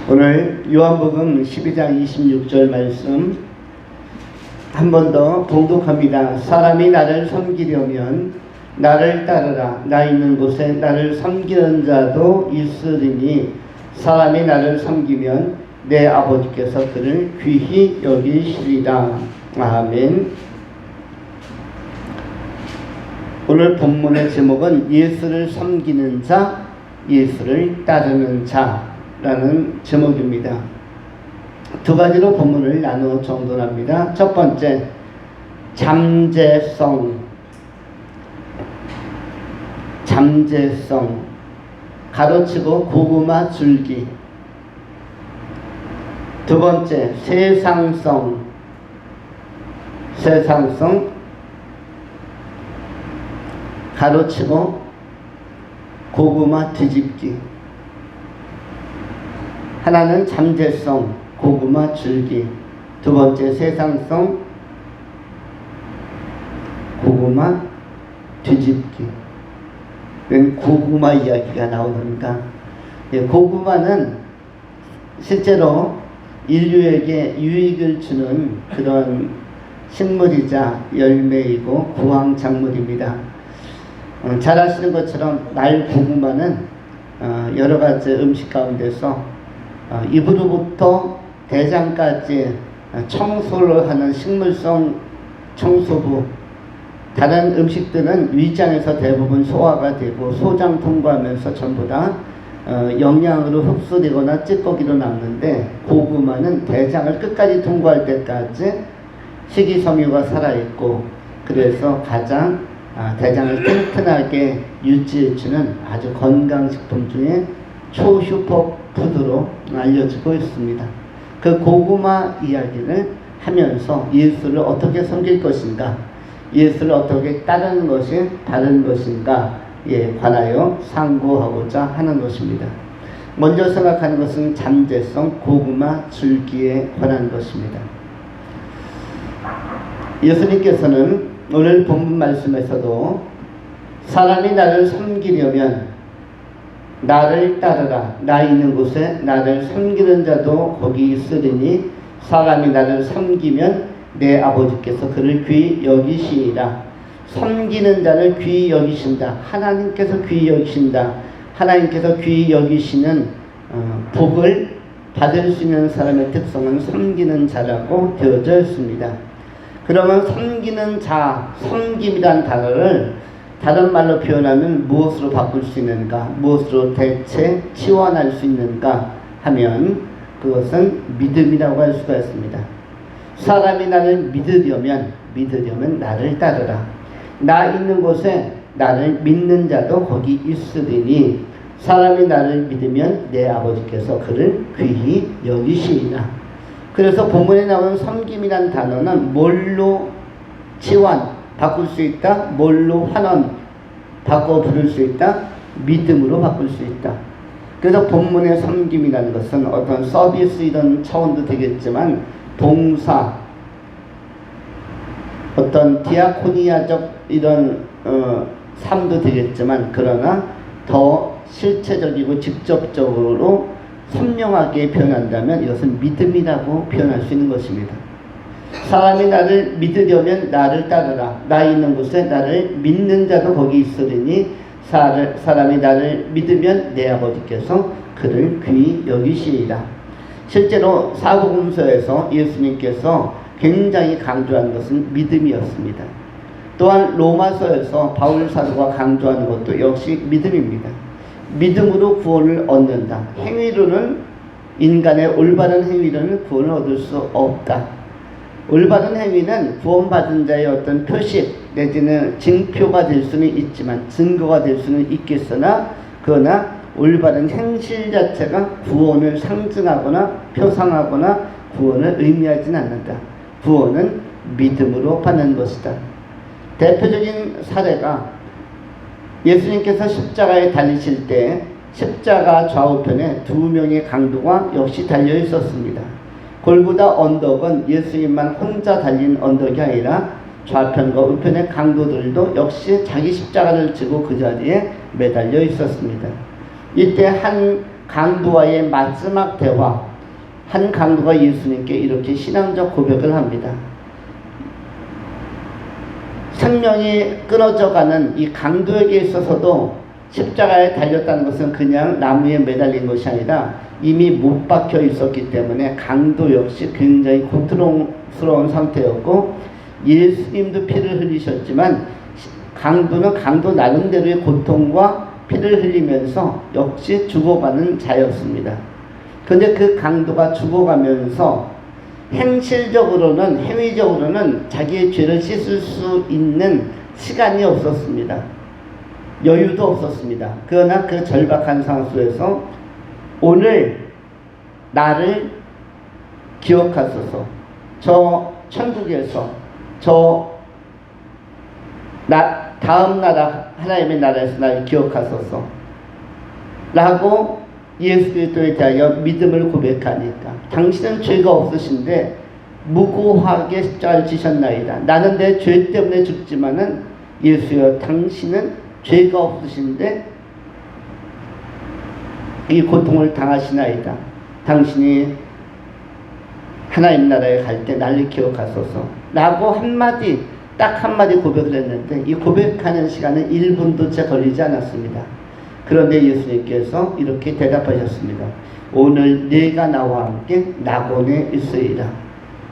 오늘 요한복음 12장 26절 말씀 한 번 더 봉독합니다. 사람이 나를 섬기려면 나를 따르라. 나 있는 곳에 나를 섬기는 자도 있으리니 사람이 나를 섬기면 내 아버지께서 그를 귀히 여기시리라. 아멘. 오늘 본문의 제목은 예수를 섬기는 자, 예수를 따르는 자라는 제목입니다. 두 가지로 본문을 나누어 정돈합니다. 첫 번째, 잠재성. 가로치고 고구마 줄기. 두 번째, 세상성. 가로치고 고구마 뒤집기. 하나는 잠재성, 고구마 줄기. 두 번째, 세상성, 고구마 뒤집기. 웬 고구마 이야기가 나오는가? 고구마는 실제로 인류에게 유익을 주는 그런 식물이자 열매이고 구황작물입니다. 잘 아시는 것처럼 날고구마는 여러 가지 음식 가운데서 입으로부터 대장까지 청소를 하는 식물성 청소부. 다른 음식들은 위장에서 대부분 소화가 되고 소장 통과하면서 전부 다 영양으로 흡수되거나 찌꺼기로 남는데, 고구마는 대장을 끝까지 통과할 때까지 식이섬유가 살아있고, 그래서 가장 대장을 튼튼하게 유지해주는 아주 건강식품 중에 초슈퍼푸드로 알려지고 있습니다. 그 고구마 이야기를 하면서 예수를 어떻게 섬길 것인가, 예수를 어떻게 따르는 것이 바른 것인가에 관하여 상고하고자 하는 것입니다. 먼저 생각하는 것은 잠재성, 고구마 줄기에 관한 것입니다. 예수님께서는 오늘 본문 말씀에서도 사람이 나를 섬기려면 나를 따르라. 나 있는 곳에 나를 섬기는 자도 거기 있으리니 사람이 나를 섬기면 내 아버지께서 그를 귀히 여기시리라. 섬기는 자를 귀히 여기신다. 하나님께서 귀히 여기신다. 하나님께서 귀히 여기시는 복을 받을 수 있는 사람의 특성은 섬기는 자라고 되어져 있습니다. 그러면 섬기는 자, 섬김이란 단어를 다른 말로 표현하면 무엇으로 바꿀 수 있는가, 무엇으로 대체 치환할 수 있는가 하면 그것은 믿음이라고 할 수가 있습니다. 사람이 나를 믿으려면 나를 따르라. 나 있는 곳에 나를 믿는 자도 거기 있으리니 사람이 나를 믿으면 내 아버지께서 그를 귀히 여기시리라. 그래서 본문에 나오는 섬김이란 단어는 뭘로 치환, 바꿀 수 있다, 뭘로 환원, 바꿔 부를 수 있다, 믿음으로 바꿀 수 있다. 그래서 본문의 섬김이라는 것은 어떤 서비스 이런 차원도 되겠지만 봉사, 어떤 디아코니아적 이런 삶도 되겠지만, 그러나 더 실체적이고 직접적으로 선명하게 표현한다면 이것은 믿음이라고 표현할 수 있는 것입니다. 사람이 나를 믿으려면 나를 따르라. 나 있는 곳에 나를 믿는 자도 거기 있으리니 사람이 나를 믿으면 내 아버지께서 그를 귀히 여기시리라. 실제로 사복음서에서 예수님께서 굉장히 강조한 것은 믿음이었습니다. 또한 로마서에서 바울 사도가 강조하는 것도 역시 믿음입니다. 믿음으로 구원을 얻는다. 행위로는, 인간의 올바른 행위로는 구원을 얻을 수 없다. 올바른 행위는 구원받은 자의 어떤 표식 내지는 징표가 될 수는 있지만, 증거가 될 수는 있겠으나, 그러나 올바른 행실 자체가 구원을 상징하거나 표상하거나 구원을 의미하지는 않는다. 구원은 믿음으로 받는 것이다. 대표적인 사례가 예수님께서 십자가에 달리실 때 십자가 좌우편에 두 명의 강도가 역시 달려 있었습니다. 골고다 언덕은 예수님만 혼자 달린 언덕이 아니라 좌편과 우편의 강도들도 역시 자기 십자가를 지고 그 자리에 매달려 있었습니다. 이때 한 강도와의 마지막 대화, 한 강도가 예수님께 이렇게 신앙적 고백을 합니다. 생명이 끊어져가는 이 강도에게 있어서도 십자가에 달렸다는 것은 그냥 나무에 매달린 것이 아니라 이미 못 박혀 있었기 때문에 강도 역시 굉장히 고통스러운 상태였고, 예수님도 피를 흘리셨지만 강도는 강도 나름대로의 고통과 피를 흘리면서 역시 죽어가는 자였습니다. 그런데 그 강도가 죽어가면서 행위적으로는 자기의 죄를 씻을 수 있는 시간이 없었습니다. 여유도 없었습니다. 그러나 그 절박한 상황 속에서 오늘 나를 기억하소서. 저 천국에서 다음 나라, 하나님의 나라에서 나를 기억하소서 라고 예수 그리스도에 대하여 믿음을 고백하니까, 당신은 죄가 없으신데 무고하게 십자가를 지셨나이다. 나는 내 죄 때문에 죽지만은 예수여, 당신은 죄가 없으신데 이 고통을 당하시나이다. 당신이 하나님 나라에 갈 때 나를 기억하소서 라고 딱 한마디 고백을 했는데, 이 고백하는 시간은 1분도 채 걸리지 않았습니다. 그런데 예수님께서 이렇게 대답하셨습니다. 오늘 네가 나와 함께 낙원에 있으리라.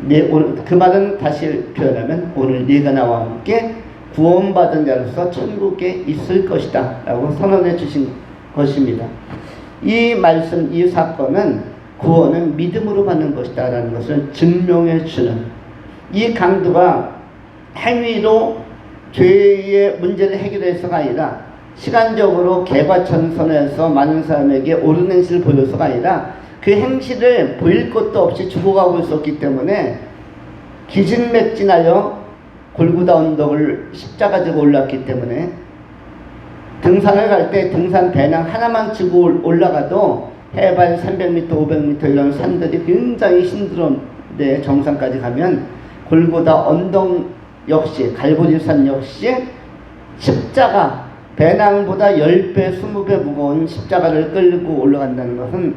그 말은 다시 표현하면 오늘 네가 나와 함께 구원받은 자로서 천국에 있을 것이다 라고 선언해 주신 것입니다. 이 말씀, 이 사건은 구원은 믿음으로 받는 것이다 라는 것을 증명해 주는, 이 강도가 행위로 죄의 문제를 해결해서가 아니라 시간적으로 개과천선해서 많은 사람에게 옳은 행실을 보여서가 아니라 그 행실을 보일 것도 없이 죽어가고 있었기 때문에 기진맥진하여 골고다 언덕을 십자가 지고 올랐기 때문에 등산을 갈 때 등산 배낭 하나만 지고 올라가도 해발 300m, 500m 이런 산들이 굉장히 힘들었는데, 정상까지 가면 골고다 언덕 역시, 갈보리산 역시 십자가, 배낭보다 10배, 20배 무거운 십자가를 끌고 올라간다는 것은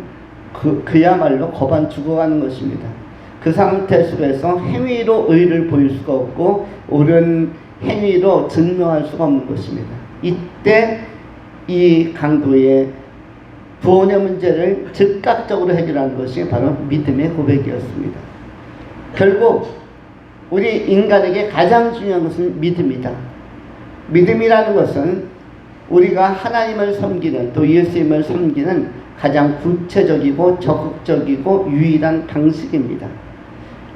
그야말로 거반 죽어가는 것입니다. 그 상태 속에서 행위로 의를 보일 수가 없고 옳은 행위로 증명할 수가 없는 것입니다. 이때 이 강도의 구원의 문제를 즉각적으로 해결하는 것이 바로 믿음의 고백이었습니다. 결국 우리 인간에게 가장 중요한 것은 믿음이다. 믿음이라는 것은 우리가 하나님을 섬기는, 또 예수님을 섬기는 가장 구체적이고 적극적이고 유일한 방식입니다.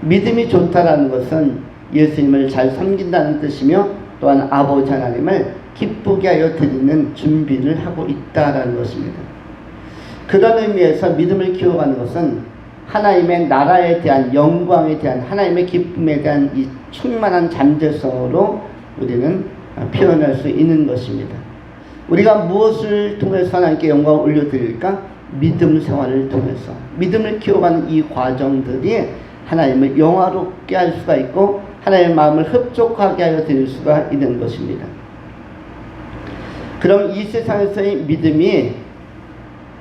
믿음이 좋다라는 것은 예수님을 잘 섬긴다는 뜻이며, 또한 아버지 하나님을 기쁘게 하여 드리는 준비를 하고 있다라는 것입니다. 그런 의미에서 믿음을 키워가는 것은 하나님의 나라에 대한 영광에 대한, 하나님의 기쁨에 대한 이 충만한 잠재성으로 우리는 표현할 수 있는 것입니다. 우리가 무엇을 통해서 하나님께 영광을 올려드릴까? 믿음 생활을 통해서, 믿음을 키워가는 이 과정들이 하나님을 영화롭게 할 수가 있고 하나님의 마음을 흡족하게 하여 드릴 수가 있는 것입니다. 그럼 이 세상에서의 믿음이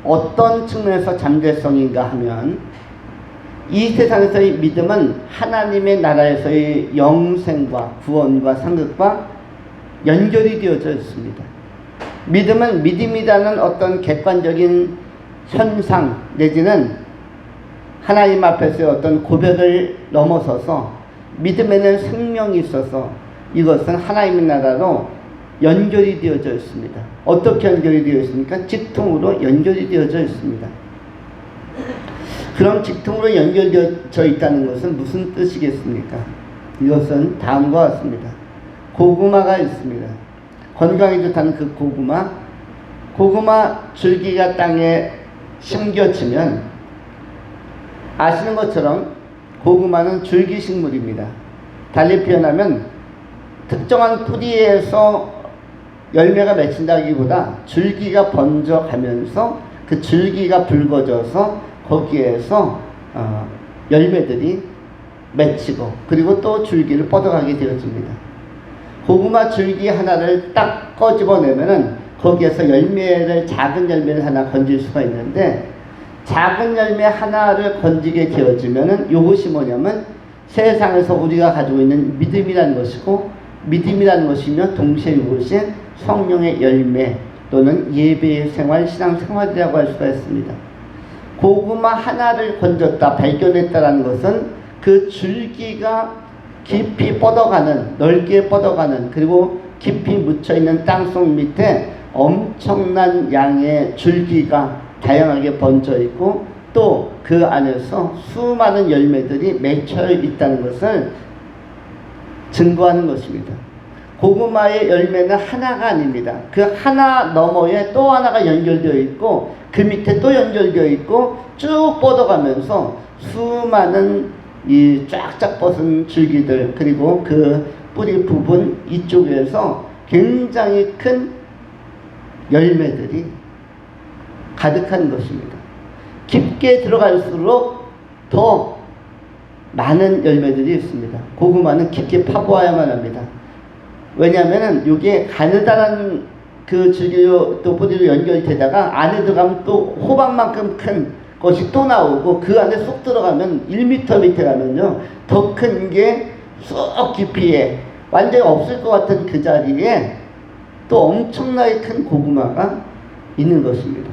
어떤 측면에서 잠재성인가 하면, 이 세상에서의 믿음은 하나님의 나라에서의 영생과 구원과 상급과 연결이 되어져 있습니다. 믿음은 믿음이라는 어떤 객관적인 현상 내지는 하나님 앞에서의 어떤 고백을 넘어서서 믿음에는 생명이 있어서 이것은 하나님의 나라로 연결이 되어져 있습니다. 어떻게 연결이 되어 있습니까? 직통으로 연결이 되어져 있습니다. 그럼 직통으로 연결되어져 있다는 것은 무슨 뜻이겠습니까? 이것은 다음과 같습니다. 고구마가 있습니다. 건강에 좋다는 그 고구마 줄기가 땅에 심겨지면 아시는 것처럼 고구마는 줄기식물입니다. 달리 표현하면 특정한 뿌리에서 열매가 맺힌다기보다 줄기가 번져가면서 그 줄기가 붉어져서 거기에서 열매들이 맺히고 그리고 또 줄기를 뻗어가게 되어집니다. 고구마 줄기 하나를 딱 꺼집어내면은 거기에서 작은 열매를 하나 건질 수가 있는데, 작은 열매 하나를 건지게 되어지면은 이것이 뭐냐면 세상에서 우리가 가지고 있는 믿음이라는 것이고, 믿음이라는 것이며 동시에 이것이 성령의 열매 또는 예배의 생활, 신앙 생활이라고 할 수가 있습니다. 고구마 하나를 건졌다, 발견했다라는 것은 그 줄기가 깊이 뻗어가는, 넓게 뻗어가는, 그리고 깊이 묻혀있는 땅속 밑에 엄청난 양의 줄기가 다양하게 번져 있고, 또 그 안에서 수많은 열매들이 맺혀 있다는 것을 증거하는 것입니다. 고구마의 열매는 하나가 아닙니다. 그 하나 너머에 또 하나가 연결되어 있고, 그 밑에 또 연결되어 있고, 쭉 뻗어가면서 수많은 이 쫙쫙 뻗은 줄기들, 그리고 그 뿌리 부분 이쪽에서 굉장히 큰 열매들이 가득한 것입니다. 깊게 들어갈수록 더 많은 열매들이 있습니다. 고구마는 깊게 파보아야만 합니다. 왜냐하면 이게 가느다란 그 줄기로 또 뿌리로 연결되다가 안에 들어가면 또 호박만큼 큰 것이 또 나오고, 그 안에 쏙 들어가면 1m 밑에 가면요 더 큰 게 쏙 깊이에 완전히 없을 것 같은 그 자리에 또 엄청나게 큰 고구마가 있는 것입니다.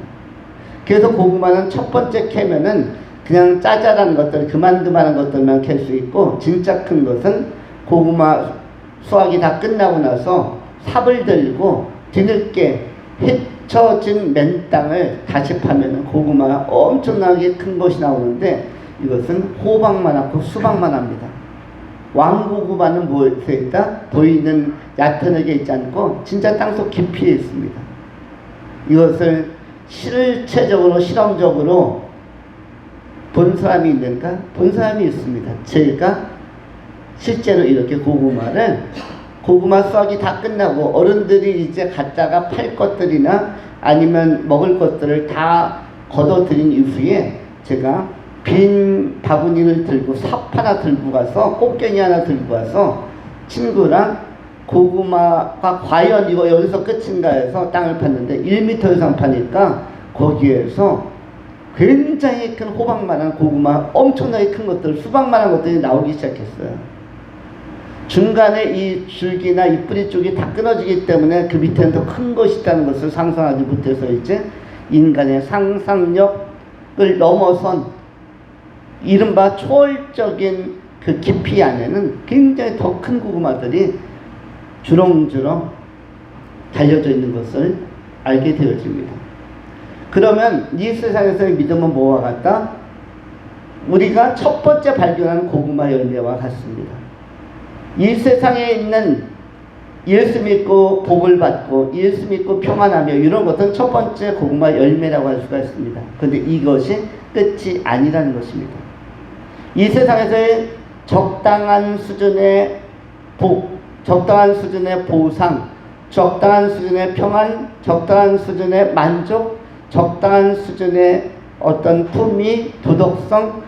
그래서 고구마는 첫 번째 캐면은 그냥 짜잘한 것들, 그만한 것들만 캘 수 있고, 진짜 큰 것은 고구마 수확이 다 끝나고 나서 삽을 들고 뒤늦게 헤쳐진 맨 땅을 다시 파면은 고구마가 엄청나게 큰 것이 나오는데, 이것은 호박만하고 수박만 합니다. 왕고구마는 무엇에 있다? 보이는 얕은하게 있지 않고 진짜 땅속 깊이에 있습니다. 이것을 실체적으로, 실험적으로 본 사람이 있는가? 본 사람이 있습니다. 제가 실제로 이렇게 고구마 수확이 다 끝나고 어른들이 이제 갖다가 팔 것들이나 아니면 먹을 것들을 다 걷어들인 이후에 제가 빈 바구니를 들고 삽 하나 들고 가서, 꽃게니 하나 들고 가서 친구랑 고구마가 과연 이거 여기서 끝인가 해서 땅을 팠는데 1m 이상 파니까 거기에서 굉장히 큰 호박만한 고구마, 엄청나게 큰 것들, 수박만한 것들이 나오기 시작했어요. 중간에 이 줄기나 이 뿌리 쪽이 다 끊어지기 때문에 그 밑에는 더 큰 것이 있다는 것을 상상하지 못해서 이제 인간의 상상력을 넘어선 이른바 초월적인 그 깊이 안에는 굉장히 더 큰 고구마들이 주렁주렁 달려져 있는 것을 알게 되어집니다. 그러면 이 세상에서의 믿음은 뭐와 같다? 우리가 첫 번째 발견한 고구마 열매와 같습니다. 이 세상에 있는 예수 믿고 복을 받고 예수 믿고 평안하며 이런 것은 첫 번째 고구마 열매라고 할 수가 있습니다. 그런데 이것이 끝이 아니라는 것입니다. 이 세상에서의 적당한 수준의 복, 적당한 수준의 보상, 적당한 수준의 평안, 적당한 수준의 만족, 적당한 수준의 어떤 품위, 도덕성,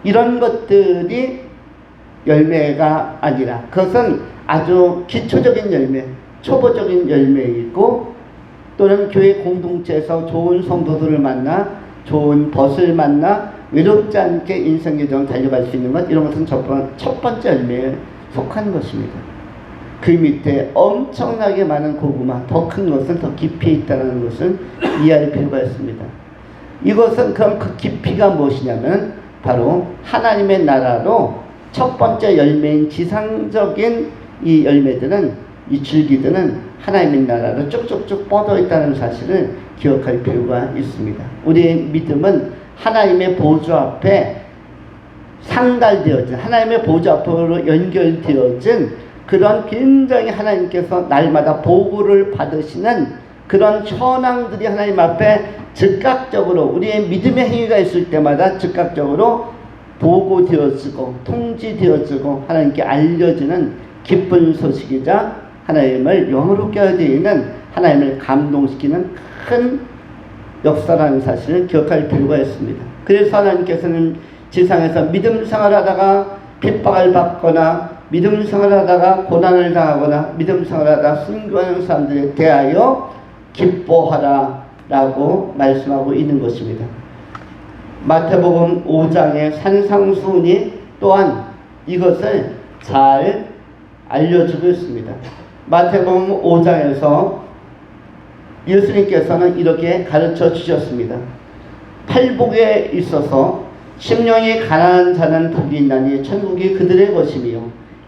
이런 것들이 열매가 아니라 그것은 아주 기초적인 열매, 초보적인 열매이고, 또는 교회 공동체에서 좋은 성도들을 만나 좋은 벗을 만나 외롭지 않게 인생 여정을 달려갈 수 있는 것, 이런 것은 첫 번째 열매에 속한 것입니다. 그 밑에 엄청나게 많은 고구마, 더 큰 것은 더 깊이 있다는 것을 이해할 필요가 있습니다. 이것은 그럼 그 깊이가 무엇이냐면 바로 하나님의 나라로 첫 번째 열매인 지상적인 이 열매들은, 이 줄기들은 하나님의 나라로 쭉쭉쭉 뻗어 있다는 사실을 기억할 필요가 있습니다. 우리의 믿음은 하나님의 보좌 앞에 상달되어진, 하나님의 보좌 앞으로 연결되어진 그런 굉장히 하나님께서 날마다 보고를 받으시는 그런 현황들이 하나님 앞에 즉각적으로, 우리의 믿음의 행위가 있을 때마다 즉각적으로 보고되어지고 통지되어지고 하나님께 알려지는 기쁜 소식이자 하나님을 영화롭게 하게 되는, 하나님을 감동시키는 큰 역사라는 사실을 기억할 필요가 있습니다. 그래서 하나님께서는 지상에서 믿음 생활하다가 핍박을 받거나 믿음 생활하다가 고난을 당하거나 믿음 생활하다가 순교하는 사람들에 대하여 기뻐하라 라고 말씀하고 있는 것입니다. 마태복음 5장의 산상수훈이 또한 이것을 잘 알려주고 있습니다. 마태복음 5장에서 예수님께서는 이렇게 가르쳐 주셨습니다. 팔복에 있어서 심령이 가난한 자는 복이 있나니 천국이 그들의 것이며,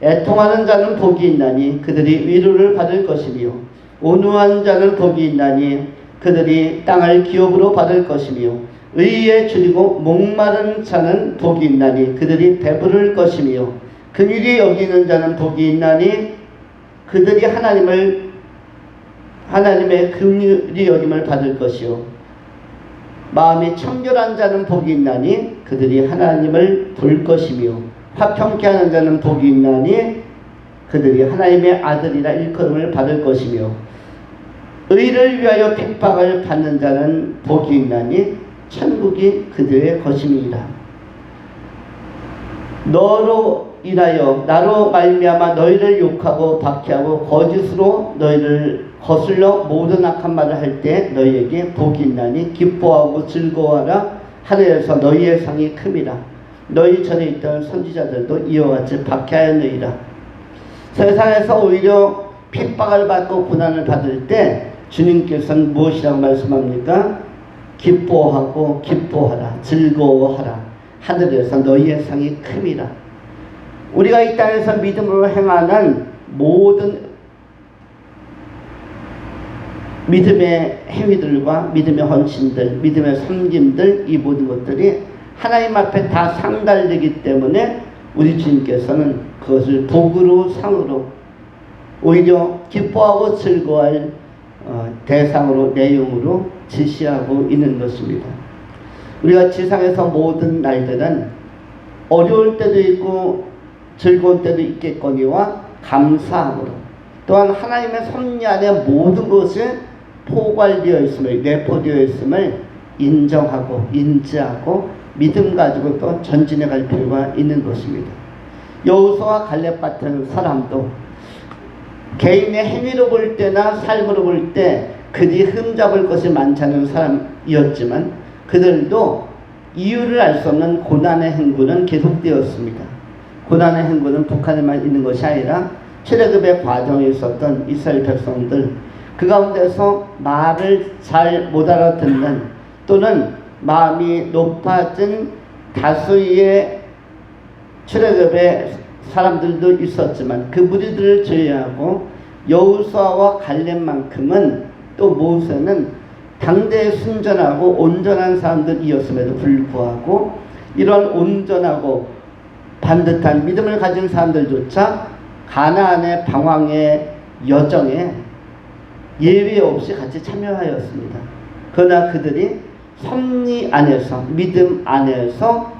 애통하는 자는 복이 있나니 그들이 위로를 받을 것이며, 온유한 자는 복이 있나니 그들이 땅을 기업으로 받을 것이며, 의에 줄이고 목마른 자는 복이 있나니 그들이 배부를 것이며, 긍휼히 여기는 자는 복이 있나니 그들이 하나님의 긍휼히 여김을 받을 것이요, 마음이 청결한 자는 복이 있나니 그들이 하나님을 볼 것이며, 화평케 하는 자는 복이 있나니 그들이 하나님의 아들이라 일컬음을 받을 것이며, 의를 위하여 핍박을 받는 자는 복이 있나니 천국이 그들의 것임이니라. 너로 인하여 나로 말미암아 너희를 욕하고 박해하고 거짓으로 너희를 거슬러 모든 악한 말을 할 때 너희에게 복이 있나니 기뻐하고 즐거워하라. 하늘에서 너희의 상이 큼이라. 너희 전에 있던 선지자들도 이와 같이 박해하였느니라. 세상에서 오히려 핍박을 받고 고난을 받을 때 주님께서는 무엇이라고 말씀합니까? 기뻐하고 기뻐하라. 즐거워하라. 하늘에서 너희의 상이 큼이라. 우리가 이 땅에서 믿음으로 행하는 모든 믿음의 행위들과 믿음의 헌신들, 믿음의 섬김들, 이 모든 것들이 하나님 앞에 다 상달되기 때문에 우리 주님께서는 그것을 복으로 상으로 오히려 기뻐하고 즐거워할 대상으로, 내용으로 지시하고 있는 것입니다. 우리가 지상에서 모든 날들은 어려울 때도 있고 즐거운 때도 있겠거니와 감사함으로, 또한 하나님의 섭리 안에 모든 것이 포괄되어 있음을, 내포되어 있음을 인정하고 인지하고 믿음 가지고 또 전진해 갈 필요가 있는 것입니다. 여호수아와 갈렙 같은 사람도 개인의 행위로 볼 때나 삶으로 볼 때 그들이 흠잡을 것이 많지 않은 사람이었지만 그들도 이유를 알 수 없는 고난의 행군은 계속되었습니다. 고난의 행군은 북한에만 있는 것이 아니라 출애굽의 과정에 있었던 이스라엘 백성들, 그 가운데서 말을 잘 못 알아듣는 또는 마음이 높아진 다수의 출애굽의 사람들도 있었지만 그 무리들을 제외하고 여호수아와 갈렙만큼은, 또 모세는 당대에 순전하고 온전한 사람들이었음에도 불구하고 이런 온전하고 반듯한 믿음을 가진 사람들조차 가나안의 방황의 여정에 예외 없이 같이 참여하였습니다. 그러나 그들이 섭리 안에서, 믿음 안에서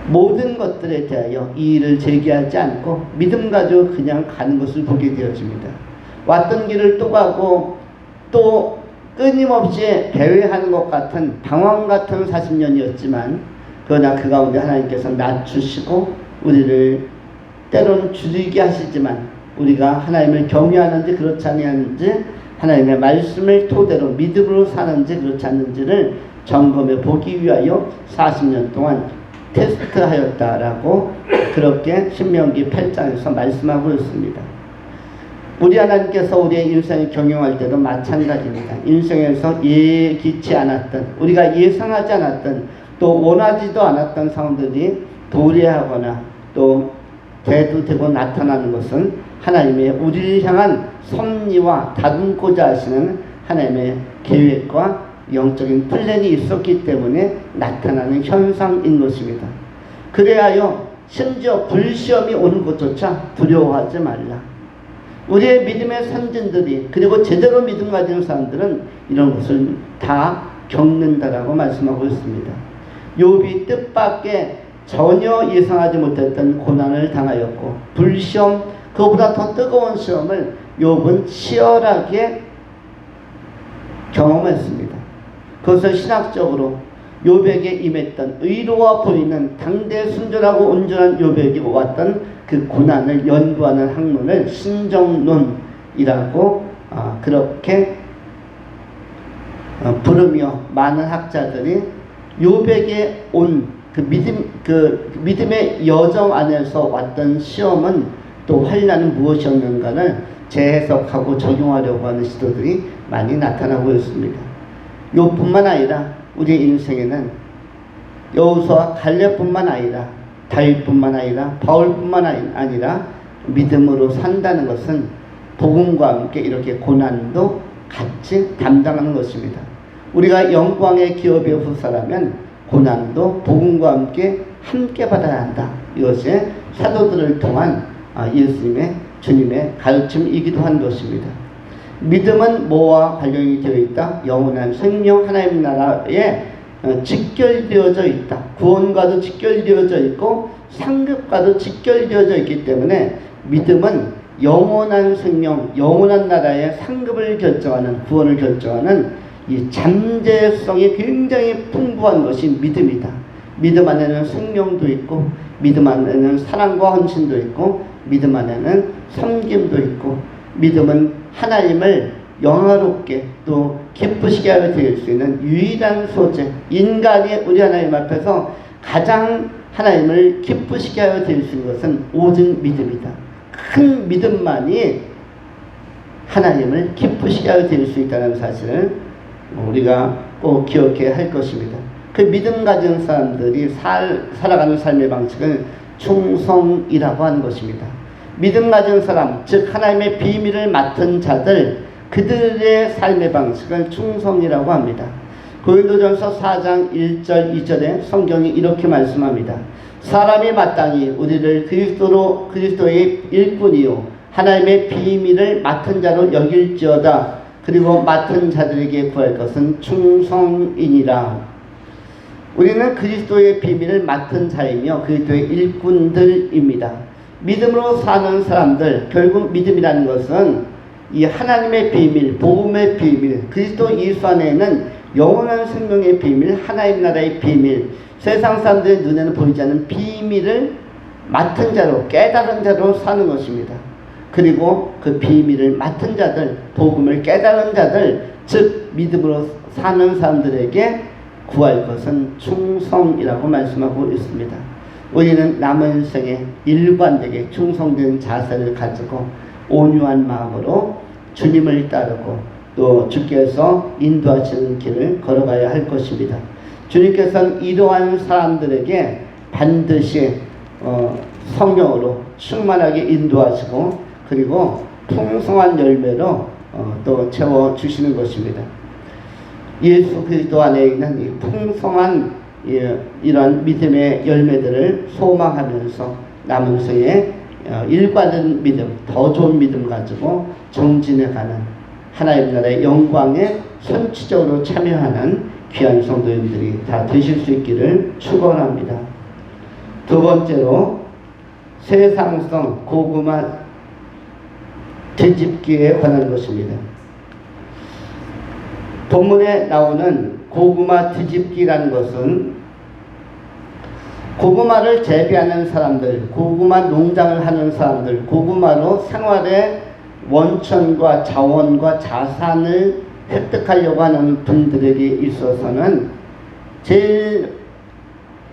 모든 것들에 대하여 이의를 제기하지 않고 믿음 가지고 그냥 가는 것을 보게 되어집니다. 왔던 길을 또 가고 또 끊임없이 배회하는 것 같은 방황 같은 40년이었지만 그러나 그 가운데 하나님께서 낮추시고 우리를 때로는 줄이게 하시지만 우리가 하나님을 경외하는지 그렇지 아니하는지, 하나님의 말씀을 토대로 믿음으로 사는지 그렇지 않는지를 점검해 보기 위하여 40년 동안 테스트하였다라고 그렇게 신명기 8장에서 말씀하고 있습니다. 우리 하나님께서 우리의 인생을 경영할 때도 마찬가지입니다. 인생에서 예기치 않았던, 우리가 예상하지 않았던, 또 원하지도 않았던 상황들이 도래하거나 또 대두되고 나타나는 것은 하나님의 우리를 향한 섭리와 다듬고자 하시는 하나님의 계획과 영적인 플랜이 있었기 때문에 나타나는 현상인 것입니다. 그래야여 심지어 불시험이 오는 것조차 두려워하지 말라. 우리의 믿음의 선진들이, 그리고 제대로 믿음 가진 사람들은 이런 것을 다 겪는다라고 말씀하고 있습니다. 욥이 뜻밖의 전혀 예상하지 못했던 고난을 당하였고 불시험, 그보다 더 뜨거운 시험을 욥은 치열하게 경험했습니다. 그것을 신학적으로 욥에게 임했던, 의로워 보이는 당대 순전하고 온전한 욥에게 왔던 그 고난을 연구하는 학문을 신정론이라고 그렇게 부르며 많은 학자들이 요백에 온 그 믿음의 여정 안에서 왔던 시험은 또 환난은 무엇이었는가를 재해석하고 적용하려고 하는 시도들이 많이 나타나고 있습니다. 요뿐만 아니라 우리 인생에는 여호수아 갈렙뿐만 아니라 다윗뿐만 아니라 바울뿐만 아니라 믿음으로 산다는 것은 복음과 함께 이렇게 고난도 같이 담당하는 것입니다. 우리가 영광의 기업의 후사라면 고난도 복음과 함께 받아야 한다. 이것이 사도들을 통한 예수님의 주님의 가르침이기도 한 것입니다. 믿음은 뭐와 관련이 되어 있다? 영원한 생명 하나님 나라에 직결되어져 있다. 구원과도 직결되어져 있고 상급과도 직결되어져 있기 때문에 믿음은 영원한 생명, 영원한 나라의 상급을 결정하는, 구원을 결정하는 이 잠재성이 굉장히 풍부한 것이 믿음이다. 믿음 안에는 생명도 있고, 믿음 안에는 사랑과 헌신도 있고, 믿음 안에는 섬김도 있고, 믿음은 하나님을 영화롭게 또 기쁘시게 하게 될 수 있는 유일한 소재, 인간이 우리 하나님 앞에서 가장 하나님을 기쁘시게 하게 될 수 있는 것은 오직 믿음이다. 큰 믿음만이 하나님을 기쁘시게 하게 될 수 있다는 사실을 우리가 꼭 기억해야 할 것입니다. 그 믿음 가진 사람들이 살아가는 삶의 방식을 충성이라고 하는 것입니다. 믿음 가진 사람, 즉 하나님의 비밀을 맡은 자들, 그들의 삶의 방식을 충성이라고 합니다. 고린도전서 4장 1절 2절에 성경이 이렇게 말씀합니다. 사람이 마땅히 우리를 그리스도의 일꾼이요 하나님의 비밀을 맡은 자로 여길지어다. 그리고 맡은 자들에게 구할 것은 충성이니라. 우리는 그리스도의 비밀을 맡은 자이며 그리스도의 일꾼들입니다. 믿음으로 사는 사람들, 결국 믿음이라는 것은 이 하나님의 비밀, 복음의 비밀, 그리스도 예수 안에 있는 영원한 생명의 비밀, 하나님 나라의 비밀, 세상 사람들의 눈에는 보이지 않는 비밀을 맡은 자로, 깨달은 자로 사는 것입니다. 그리고 그 비밀을 맡은 자들, 복음을 깨달은 자들, 즉 믿음으로 사는 사람들에게 구할 것은 충성이라고 말씀하고 있습니다. 우리는 남은 생에 일관되게 충성된 자세를 가지고 온유한 마음으로 주님을 따르고 또 주께서 인도하시는 길을 걸어가야 할 것입니다. 주님께서는 이러한 사람들에게 반드시 성령으로 충만하게 인도하시고 그리고 풍성한 열매로 또 채워주시는 것입니다. 예수 그리스도 안에 있는 이 풍성한 이런 믿음의 열매들을 소망하면서 남은 생에 일관된 믿음, 더 좋은 믿음 가지고 정진해가는 하나님 나라의 영광에 선취적으로 참여하는 귀한 성도님들이 다 되실 수 있기를 축원합니다. 두 번째로 세상성 고구마 뒤집기에 관한 것입니다. 본문에 나오는 고구마 뒤집기라는 것은 고구마를 재배하는 사람들, 고구마 농장을 하는 사람들, 고구마로 생활의 원천과 자원과 자산을 획득하려고 하는 분들에게 있어서는 제일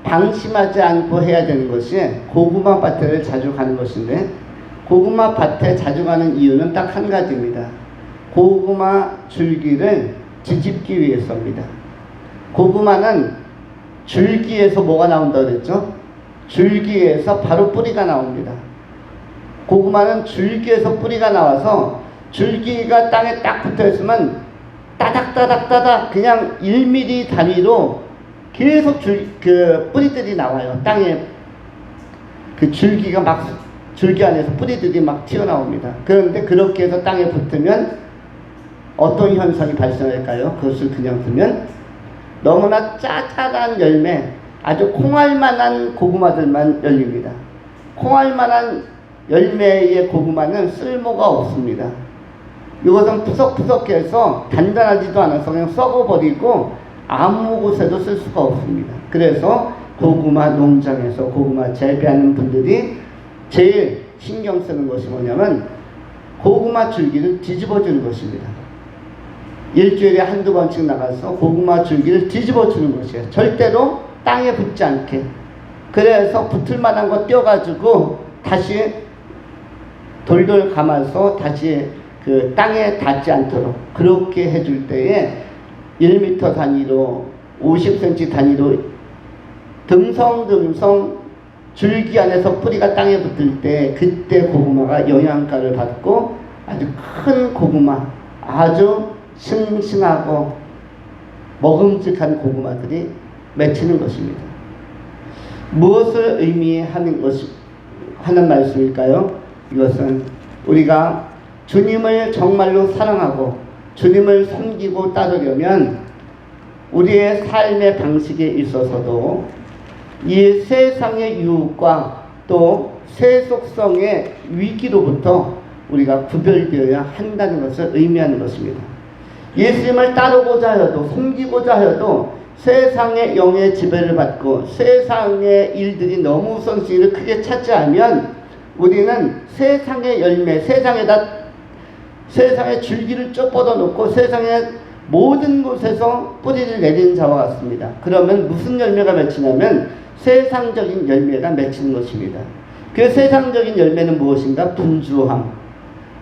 방심하지 않고 해야 되는 것이 고구마 밭을 자주 가는 것인데, 고구마 밭에 자주 가는 이유는 딱 한 가지입니다. 고구마 줄기를 뒤집기 위해서입니다. 고구마는 줄기에서 뭐가 나온다고 그랬죠? 줄기에서 바로 뿌리가 나옵니다. 고구마는 줄기에서 뿌리가 나와서 줄기가 땅에 딱 붙어 있으면 따닥따닥따닥 그냥 1mm 단위로 계속 뿌리들이 나와요. 땅에 그 줄기가 막 줄기 안에서 뿌리들이 막 튀어나옵니다. 그런데 그렇게 해서 땅에 붙으면 어떤 현상이 발생할까요? 그것을 그냥 두면 너무나 짜잘한 열매, 아주 콩알만한 고구마들만 열립니다. 콩알만한 열매의 고구마는 쓸모가 없습니다. 이것은 푸석푸석해서 단단하지도 않아서 그냥 썩어버리고 아무 곳에도 쓸 수가 없습니다. 그래서 고구마 농장에서 고구마 재배하는 분들이 제일 신경 쓰는 것이 뭐냐면 고구마 줄기를 뒤집어 주는 것입니다. 일주일에 한두 번씩 나가서 고구마 줄기를 뒤집어 주는 것이에요. 절대로 땅에 붙지 않게. 그래서 붙을 만한 거 떼어가지고 다시 돌돌 감아서 다시 그 땅에 닿지 않도록 그렇게 해줄 때에 1m 단위로 50cm 단위로 듬성듬성 줄기 안에서 뿌리가 땅에 붙을 때 그때 고구마가 영양가를 받고 아주 큰 고구마, 아주 싱싱하고 먹음직한 고구마들이 맺히는 것입니다. 무엇을 의미하는 하는 말씀일까요? 이것은 우리가 주님을 정말로 사랑하고 주님을 섬기고 따르려면 우리의 삶의 방식에 있어서도 이 세상의 유혹과 또 세속성의 위기로부터 우리가 구별되어야 한다는 것을 의미하는 것입니다. 예수님을 따르고자 하여도 섬기고자 하여도 세상의 영의 지배를 받고 세상의 일들이 너무 우선순위를 크게 차지하면 우리는 세상의 열매, 세상의 줄기를 쭉 뻗어놓고 세상의 모든 곳에서 뿌리를 내리는 자와 같습니다. 그러면 무슨 열매가 맺히냐면 세상적인 열매가 맺히는 것입니다. 그 세상적인 열매는 무엇인가? 분주함,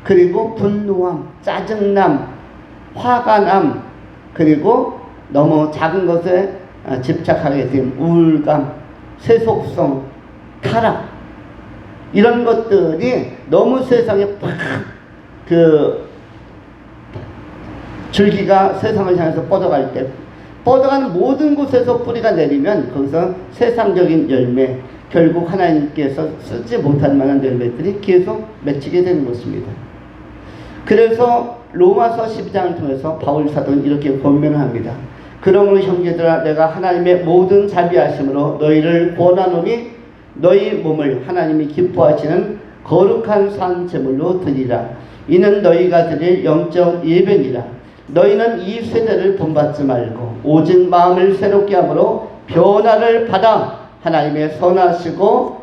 그리고 분노함, 짜증남, 화가 남, 그리고 너무 작은 것에 집착하게 된 우울감, 세속성, 타락, 이런 것들이 너무 세상에 그 줄기가 세상을 향해서 뻗어갈 때, 뻗어가는 모든 곳에서 뿌리가 내리면 거기서 세상적인 열매, 결국 하나님께서 쓰지 못할 만한 열매들이 계속 맺히게 되는 것입니다. 그래서 로마서 12장을 통해서 바울 사도는 이렇게 권면을 합니다. 그러므로 형제들아, 내가 하나님의 모든 자비하심으로 너희를 권하노니 너희 몸을 하나님이 기뻐하시는 거룩한 산 제물로 드리라. 이는 너희가 드릴 영적 예배니라. 너희는 이 세대를 본받지 말고 오직 마음을 새롭게 함으로 변화를 받아 하나님의 선하시고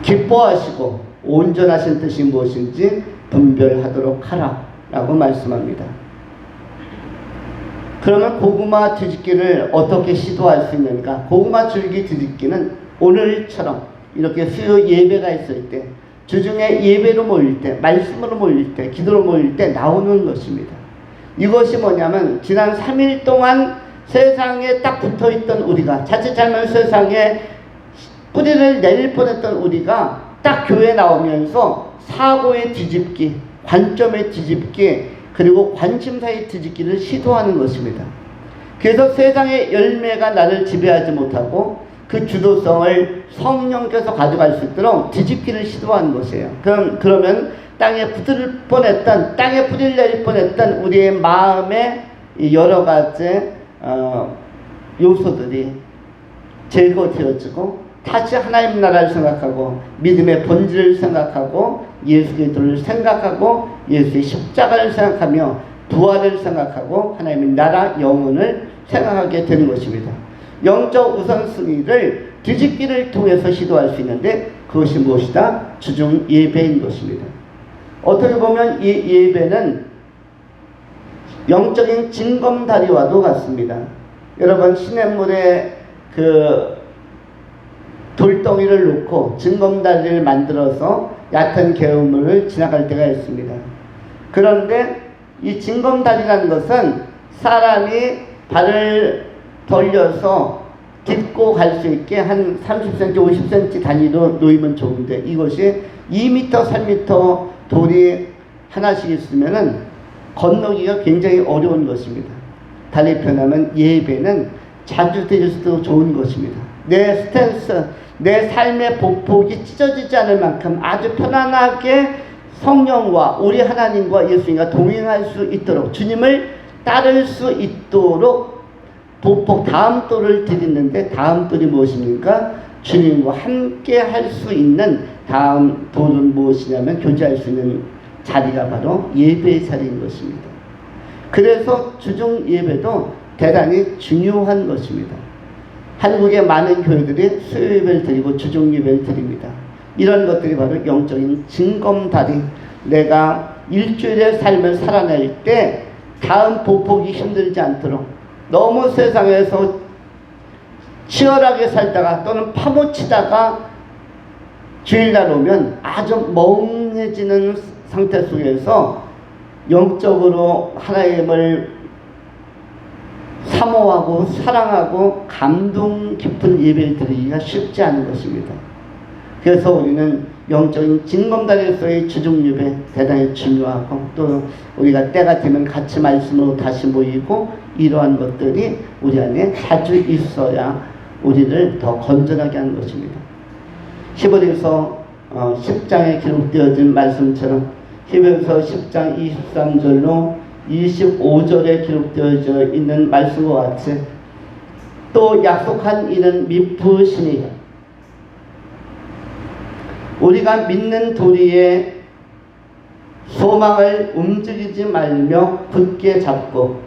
기뻐하시고 온전하신 뜻이 무엇인지 분별하도록 하라 라고 말씀합니다. 그러면 고구마 뒤집기를 어떻게 시도할 수 있는가? 고구마 줄기 뒤집기는 오늘처럼 이렇게 수요 예배가 있을 때, 주중에 예배로 모일 때, 말씀으로 모일 때, 기도로 모일 때 나오는 것입니다. 이것이 뭐냐면 지난 3일 동안 세상에 딱 붙어있던 우리가, 자칫 잘못 세상에 뿌리를 내릴 뻔했던 우리가 딱 교회에 나오면서 사고의 뒤집기, 관점의 뒤집기, 그리고 관심사의 뒤집기를 시도하는 것입니다. 그래서 세상의 열매가 나를 지배하지 못하고 그 주도성을 성령께서 가져갈 수 있도록 뒤집기를 시도하는 것이에요. 그러면 땅에 뿌리를 내릴 뻔했던 우리의 마음의 여러 가지 요소들이 제거되어지고 다시 하나님 나라를 생각하고 믿음의 본질을 생각하고 예수 그리스도를 생각하고 예수의 십자가를 생각하며 부활을 생각하고 하나님의 나라 영혼을 생각하게 되는 것입니다. 영적 우선순위를 뒤집기를 통해서 시도할 수 있는데 그것이 무엇이다? 주중 예배인 것입니다. 어떻게 보면 이 예배는 영적인 징검다리와도 같습니다. 여러분 시냇물에 그 돌덩이를 놓고 징검다리를 만들어서 얕은 개울물을 지나갈 때가 있습니다. 그런데 이 징검다리라는 것은 사람이 발을 돌려서 딛고 갈 수 있게 한 30cm, 50cm 단위로 놓이면 좋은데 이것이 2m, 3m 돌이 하나씩 있으면은 건너기가 굉장히 어려운 것입니다. 달리 표현하면 예배는 자주 드릴 수도 좋은 것입니다. 내 스탠스, 내 삶의 보폭이 찢어지지 않을 만큼 아주 편안하게 성령과 우리 하나님과 예수님과 동행할 수 있도록 주님을 따를 수 있도록 보폭 다음 돌을 드리는데 다음 돌이 무엇입니까? 주님과 함께 할 수 있는 다음 돌은 무엇이냐면 교제할 수 있는 자리가 바로 예배의 자리인 것입니다. 그래서 주중 예배도 대단히 중요한 것입니다. 한국의 많은 교회들이 수요 예배를 드리고 주중 예배를 드립니다. 이런 것들이 바로 영적인 징검다리, 내가 일주일의 삶을 살아낼 때 다음 보폭이 힘들지 않도록 너무 세상에서 치열하게 살다가 또는 파묻히다가 주일날 오면 아주 멍해지는 상태 속에서 영적으로 하나님을 사모하고 사랑하고 감동 깊은 예배를 드리기가 쉽지 않은 것입니다. 그래서 우리는 영적인 징검다리에서의 주중예배 대단히 중요하고, 또 우리가 때가 되면 같이 말씀으로 다시 모이고, 이러한 것들이 우리 안에 자주 있어야 우리를 더 건전하게 하는 것입니다. 히브리서 10장에 기록되어진 말씀처럼 히브리서 10장 23절로 25절에 기록되어져 있는 말씀과 같이, 또 약속한 이는 미쁘시니 우리가 믿는 도리의 소망을 움직이지 말며 굳게 잡고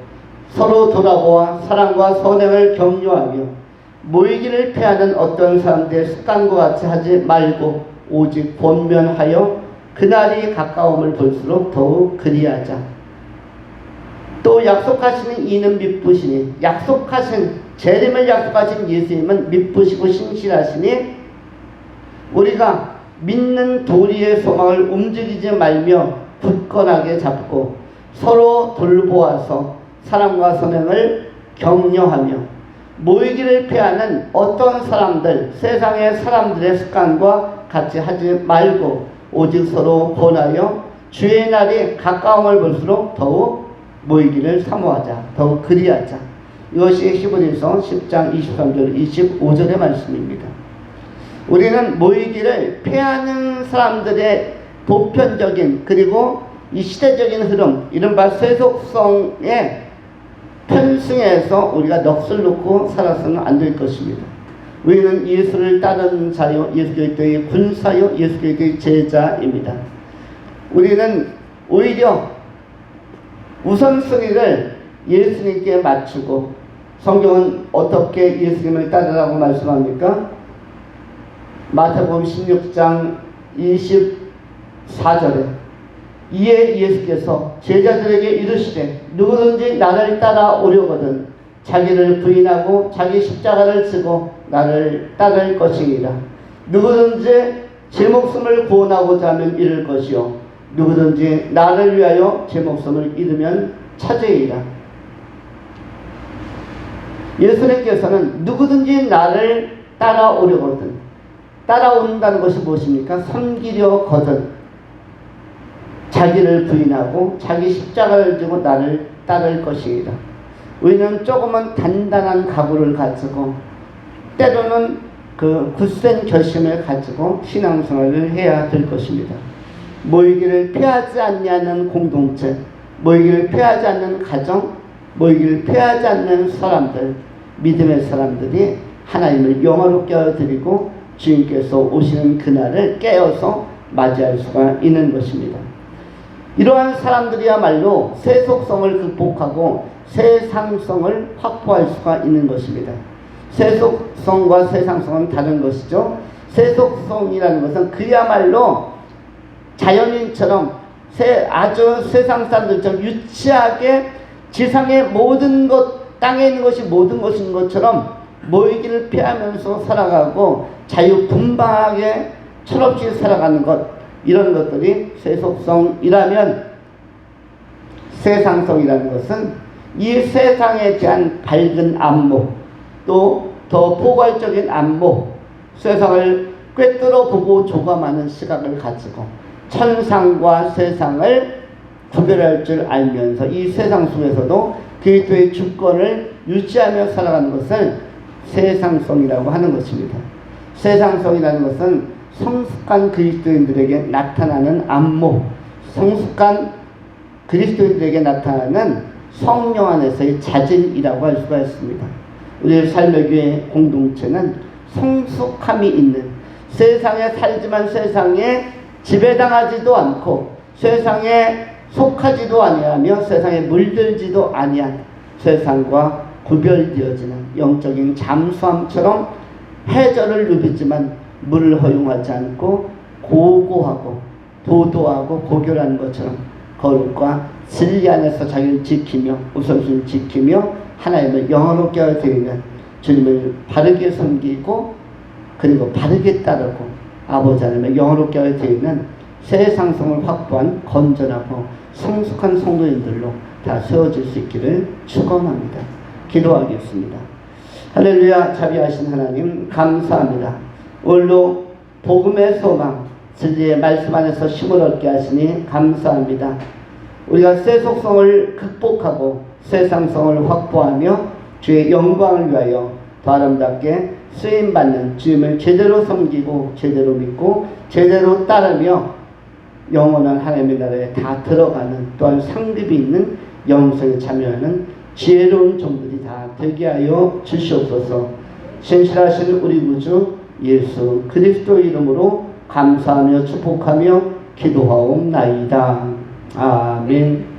서로 돌아보아 사랑과 선행을 격려하며 모이기를 피하는 어떤 사람들의 습관과 같이 하지 말고 오직 권면하여 그날이 가까움을 볼수록 더욱 그리하자. 또 약속하시는 이는 미쁘시니, 재림을 약속하신 예수님은 미쁘시고 신실하시니 우리가 믿는 도리의 소망을 움직이지 말며 굳건하게 잡고 서로 돌보아서 사랑과 선행을 격려하며 모이기를 피하는 어떤 사람들, 세상의 사람들의 습관과 같이 하지 말고 오직 서로 권하여 주의 날이 가까움을 볼수록 더욱 모이기를 사모하자, 더욱 그리하자. 이것이 히브리서 10장 23절 25절의 말씀입니다. 우리는 모이기를 피하는 사람들의 보편적인, 그리고 이 시대적인 흐름, 이른바 세속성에 편승해서 우리가 넋을 놓고 살아서는 안 될 것입니다. 우리는 예수를 따르는 자요, 예수 그리스도의 군사요, 예수 그리스도의 제자입니다. 우리는 오히려 우선순위를 예수님께 맞추고, 성경은 어떻게 예수님을 따르라고 말씀합니까? 마태복음 16장 24절에 이에 예수께서 제자들에게 이르시되 누구든지 나를 따라오려거든 자기를 부인하고 자기 십자가를 지고 나를 따를 것이니라. 누구든지 제 목숨을 구원하고자 하면 잃을 것이요 누구든지 나를 위하여 제 목숨을 잃으면 찾으리라. 예수님께서는 누구든지 나를 따라오려거든, 따라온다는 것이 무엇입니까? 섬기려거든 자기를 부인하고 자기 십자가를 지고 나를 따를 것이다. 우리는 조금은 단단한 각오를 가지고, 때로는 그 굳센 결심을 가지고 신앙생활을 해야 될 것입니다. 모이기를 피하지 않냐는 공동체, 모이기를 피하지 않는 가정, 모이기를 피하지 않는 사람들, 믿음의 사람들이 하나님을 영화롭게 하여드리고 주님께서 오시는 그날을 깨어서 맞이할 수가 있는 것입니다. 이러한 사람들이야말로 세속성을 극복하고 세상성을 확보할 수가 있는 것입니다. 세속성과 세상성은 다른 것이죠. 세속성이라는 것은 그야말로 자연인처럼 아주 세상 사람들처럼 유치하게 지상의 모든 것, 땅에 있는 것이 모든 것인 것처럼 모이기를 피하면서 살아가고 자유분방하게 철없이 살아가는 것, 이런 것들이 세속성이라면, 세상성이라는 것은 이 세상에 대한 밝은 안목, 또 더 포괄적인 안목, 세상을 꿰뚫어 보고 조감하는 시각을 가지고 천상과 세상을 구별할 줄 알면서 이 세상 속에서도 그리스도의 주권을 유지하며 살아가는 것을 세상성이라고 하는 것입니다. 세상성이라는 것은 성숙한 그리스도인들에게 나타나는 안목, 성숙한 그리스도인들에게 나타나는 성령 안에서의 자진이라고 할 수가 있습니다. 우리의 삶의 교회 공동체는 성숙함이 있는, 세상에 살지만 세상에 지배당하지도 않고 세상에 속하지도 아니하며 세상에 물들지도 아니한, 세상과 구별되어지는 영적인 잠수함처럼 해저를 누비지만 물을 허용하지 않고 고고하고 도도하고 고결한 것처럼 거룩과 진리 안에서 자기를 지키며 우선순위 지키며 하나님을 영원롭게 하여 드리는 주님을 바르게 섬기고 그리고 바르게 따르고 아버지 하나님을 영원롭게 하여 드리는 새 상성을 확보한 건전하고 성숙한 성도인들로 다 세워질 수 있기를 축원합니다. 기도하겠습니다. 할렐루야. 자비하신 하나님 감사합니다. 오늘도 복음의 소망 진리의 말씀 안에서 힘을 얻게 하시니 감사합니다. 우리가 새 속성을 극복하고 새 상성을 확보하며 주의 영광을 위하여 더 아름답게 쓰임받는 주님을 제대로 섬기고 제대로 믿고 제대로 따르며 영원한 하나님의 나라에 다 들어가는 또한 상급이 있는 영성에 참여하는 지혜로운 종들이 다 되게 하여 주시옵소서. 신실하신 우리 구주 예수 그리스도 이름으로 감사하며 축복하며 기도하옵나이다. 아멘.